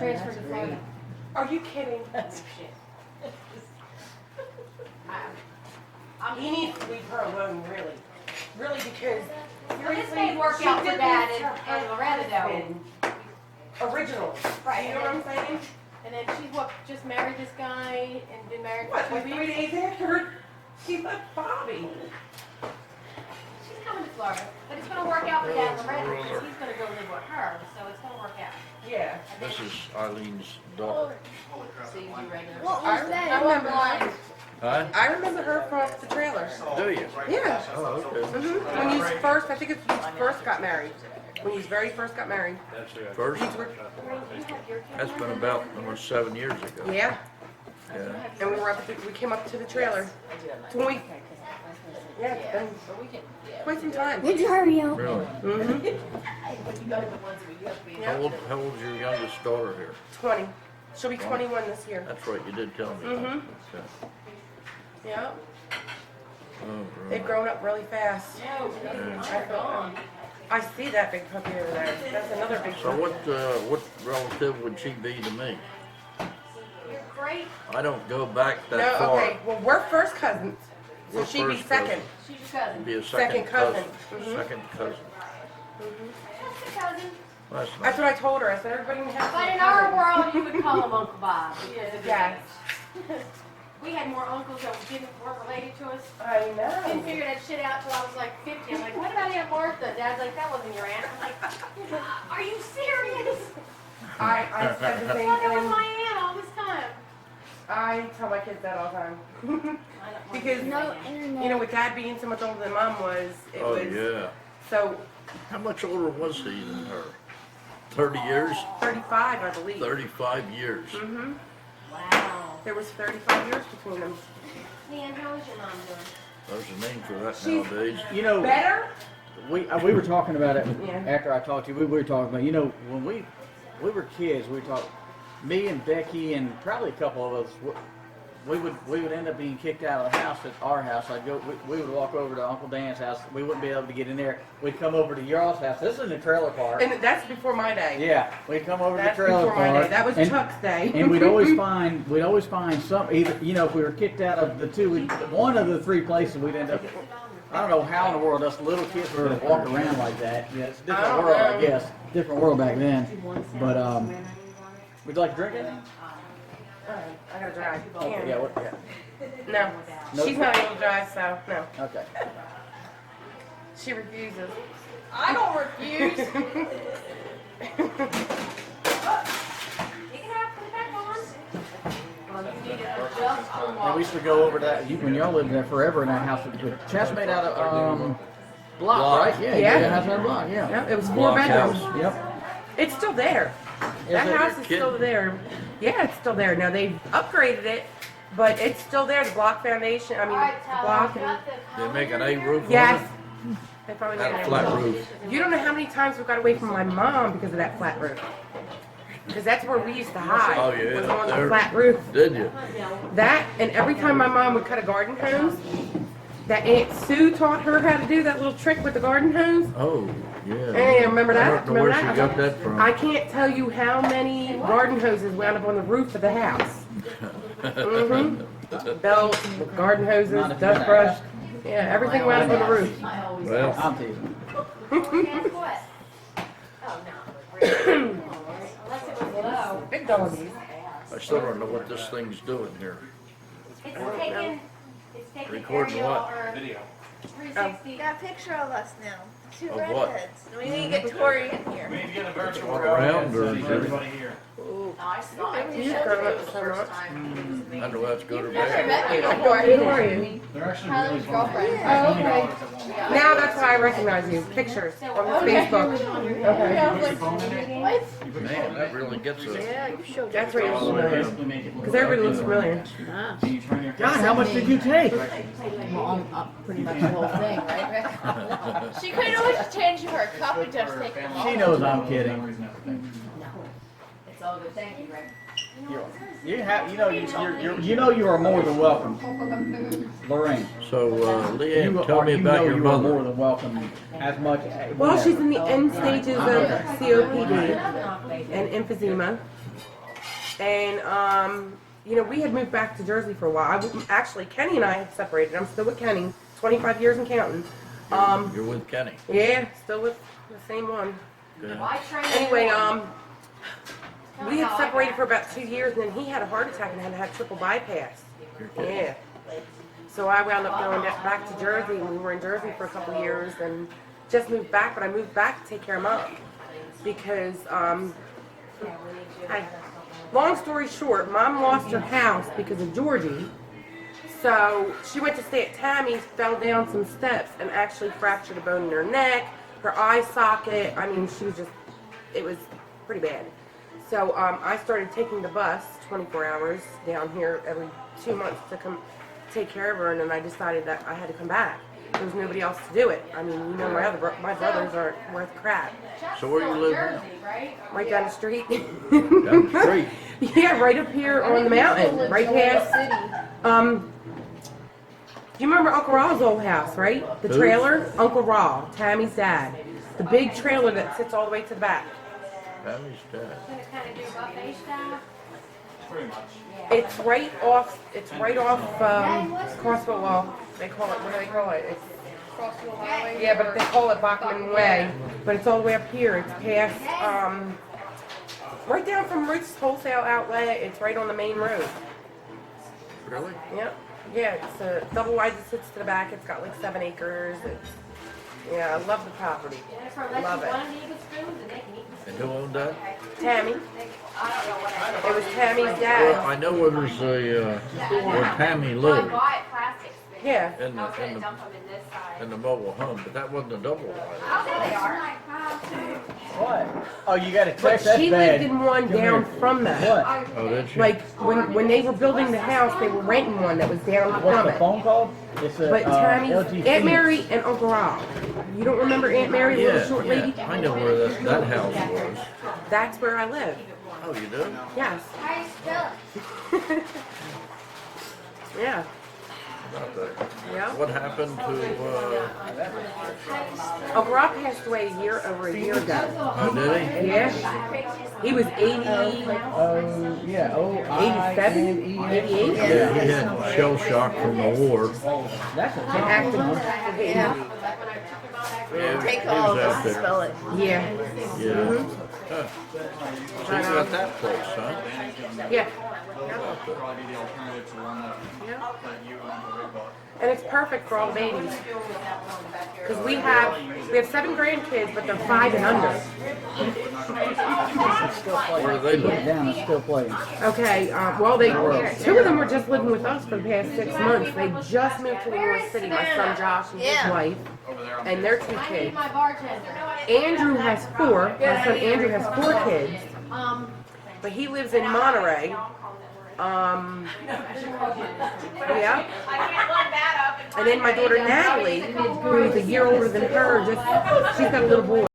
Transferred to Florida. Are you kidding? He needs to leave her alone, really. Really, because Well, this may work out for Dad and Loretta though. Original. Right. You know what I'm saying? And then she's just married this guy and been married What, for like 2 3 years. days after she left Bobby? She's coming to Florida, but it's gonna work out for Dad and Loretta because he's gonna go live with her, so it's gonna work out. Yeah. This is Eileen's daughter. So you do regular. What was that? I remember her. Huh? I remember her from the trailer. Do you? Yeah. Oh, okay. When you first, I think it's when you first got married. When you very first got married. First? These were, That's been about almost 7 years ago. yeah. Yeah. And we were up. We came up to the trailer. So when we, yeah, it's been quite some time. Did you hurry up? Really? Mm-hmm. How old's your youngest daughter here? 20. She'll be 21 this year. That's right, you did tell me. Mhm. Okay. Yeah. Oh, They've right. grown up really fast. I see that big puppy over there. That's another big So puppy. what relative would she be to me? You're great. I don't go back No, that far. okay. Well, we're first cousins. So We're she'd be first second. She's your cousin. Be a Second cousin. Mhm. Second cousin. That's your cousin. That's That's nice. what I told her. I said everybody has But a in our cousin. world, you would call him Uncle Bob. Because of Yes. his- We had more uncles that weren't related to us. I Didn't know. figure that shit out till I was like 50. I'm like, what about Aunt Martha? Dad's like, that wasn't your aunt. I'm like, are you serious? I said the I same thought that was thing. my aunt all this time. I tell my kids that all the time. Because, No internet. you know, with Dad being so much older than Mom was, it Oh, was, yeah. so How much older was he than her? 30 years? 35, I believe. 35 years. Mm-hmm. Wow. There was 35 years between them. Nan, how is your mom doing? There's a name for that She's- nowadays. You know, Better? we were talking about it Yeah. after I talked to you. We were talking about, you know, when we were kids, we talked, me and Becky and probably a couple of us, we would end up being kicked out of the house at our house. We would walk over to Uncle Dan's house. We wouldn't be able to get in there. We'd come over to y'all's house. This is in the trailer park. And that's before my day. Yeah, we'd come over to That's the trailer before my park. day. That was and, Chuck's day. and we'd always find some, either, you know, if we were kicked out of the two, one of the three places we'd end up. I don't know how in the world us little kids were to walk around like that. Yeah, it's a different I don't world, I know. guess. Different world back then. But would you like to drink anything? Alright, I gotta drive. Okay, yeah, what, yeah. No. No. She's not able to drive, so no. Okay. She refuses. I don't refuse. You can have put it back on. Well, you need to adjust your And walk. we used to go over to that, when y'all lived there forever in that house. Chad's made out of block, right? Yeah, Yeah. yeah, house out of block, yeah. Yeah, it was 4 Block bedrooms. house. Yep. It's still there. That it? house is still there. Yeah, it's still there. Now they've upgraded it, but it's still there. The block foundation. I mean, All right, the Tyler, block. you And, got the They make an A roof on yes. it? They probably Had made a it. flat roof. You don't know how many times we got away from my mom because of that flat roof. Because that's where we used to hide. Oh, yeah, Was up on the there. flat roof. Did you? That and every time my mom would cut a garden hose, that Aunt Sue taught her how to do that little trick with the garden hose. Oh, yeah. Hey, remember that? I don't know Remember where she that? got that from. I can't tell you how many garden hoses wound up on the roof of the house. Mm-hmm. Belts, garden hoses, Not if you dust got brush. ass. Yeah, everything wound up on the roof. I always Well, I'm teasing. Guess what? Oh, no. Unless it was low. Big doggies. I still don't know what this thing's doing here. It's taking Recording aerial what? or Video. 360. Got a picture of us now. Two Of what? redheads. We need to get Tori in We here. need to get a virtual Walk crowd around or- and see everybody here. No, I saw it. You've grown up so much. I know that's good or Never bad. met you Who before. are you? They're actually Tyler's really fun. girlfriend. Oh, okay. Now that's why I recognize you. Pictures on Facebook. Okay. I was like, what? Man, that really gets us. Yeah, you showed That's where you're familiar. Because everybody looks familiar. God, how much did you take? Well, pretty much the whole thing, right? She couldn't always change her cup and just take it. She knows I'm kidding. It's all good. Thank you, Greg. You're welcome. you are more than welcome, Lorraine. So, Leanne, tell me about your You are more mother. than welcome, as much. Well, she's in the end stages of COPD and emphysema. And, you know, we had moved back to Jersey for a while. Actually, Kenny and I had separated. I'm still with Kenny, 25 years and counting. You're with Kenny. Yeah, still with the same one. Good. Anyway, we had separated for about 2 years, and then he had a heart attack and had to have triple bypass. You're kidding. Yeah. So I wound up going back to Jersey, and we were in Jersey for a couple of years, and just moved back. But I moved back to take care of Mom because, long story short, Mom lost her house because of Georgie. So she went to stay at Tammy's, fell down some steps, and actually fractured a bone in her neck, her eye socket. I mean, she was just, it was pretty bad. So I started taking the bus 24 hours down here every 2 months to come take care of her, and then I decided that I had to come back. There was nobody else to do it. I mean, you know, my brothers aren't worth crap. So where you live now? Right down the street. Down the street. Yeah, right up here on the mountain, right past. Do you remember Uncle Raw's old house, right? The Who? trailer? Uncle Raw, Tammy's dad. The big trailer that sits all the way to the back. Tammy's dad. It's right off Crossville, well, they call it, what do they call it? It's Crossville Highway. Yeah, but they call it Bachman Way, but it's all the way up here. It's past, right down from Ruth's Wholesale Outlet. It's right on the main road. Really? Yep. Yeah, it's a double wide that sits to the back. It's got like 7 acres. Yeah, I love the property. Love it. And who owned that? Tammy. It was Tammy's Well, dad. I know where there's where Tammy lived Yeah. in the mobile home, but that wasn't a double wide. What? Oh, you got a But text? That's she bad. lived in one Come down here. from that. What? Oh, did she? Like when they were building the house, they were renting one that was down What's from the it. phone called? It's a But Tammy's LG Aunt Mary and Uncle Rob. You don't remember Aunt Mary, the little short lady? I know where that house was. That's where I live. Oh, you do? Yes. Yeah. About that. Yeah. What happened to, Uncle Rob passed away over a year ago. oh, did he? Yeah. He was 80, yeah. 87, 88. Yeah, he had shell shock from the war. That's a And tough active. one. Yeah. Yeah, Take he all was out there. spell it. Yeah. Yeah. Huh. So you got that place, huh? Yeah. And it's perfect for all the babies. Because we have 7 grandkids, but they're 5 and under. Where do they Put it live? down and still playing. Okay, well, 2 of them were just living with us for the past 6 months. They just moved to New York City, my son Josh and his wife, and their 2 kids. Andrew has 4. My son Andrew has 4 kids, but he lives in Monterey. Yeah. And then my daughter Natalie, who's a year older than her, she's got a little boy.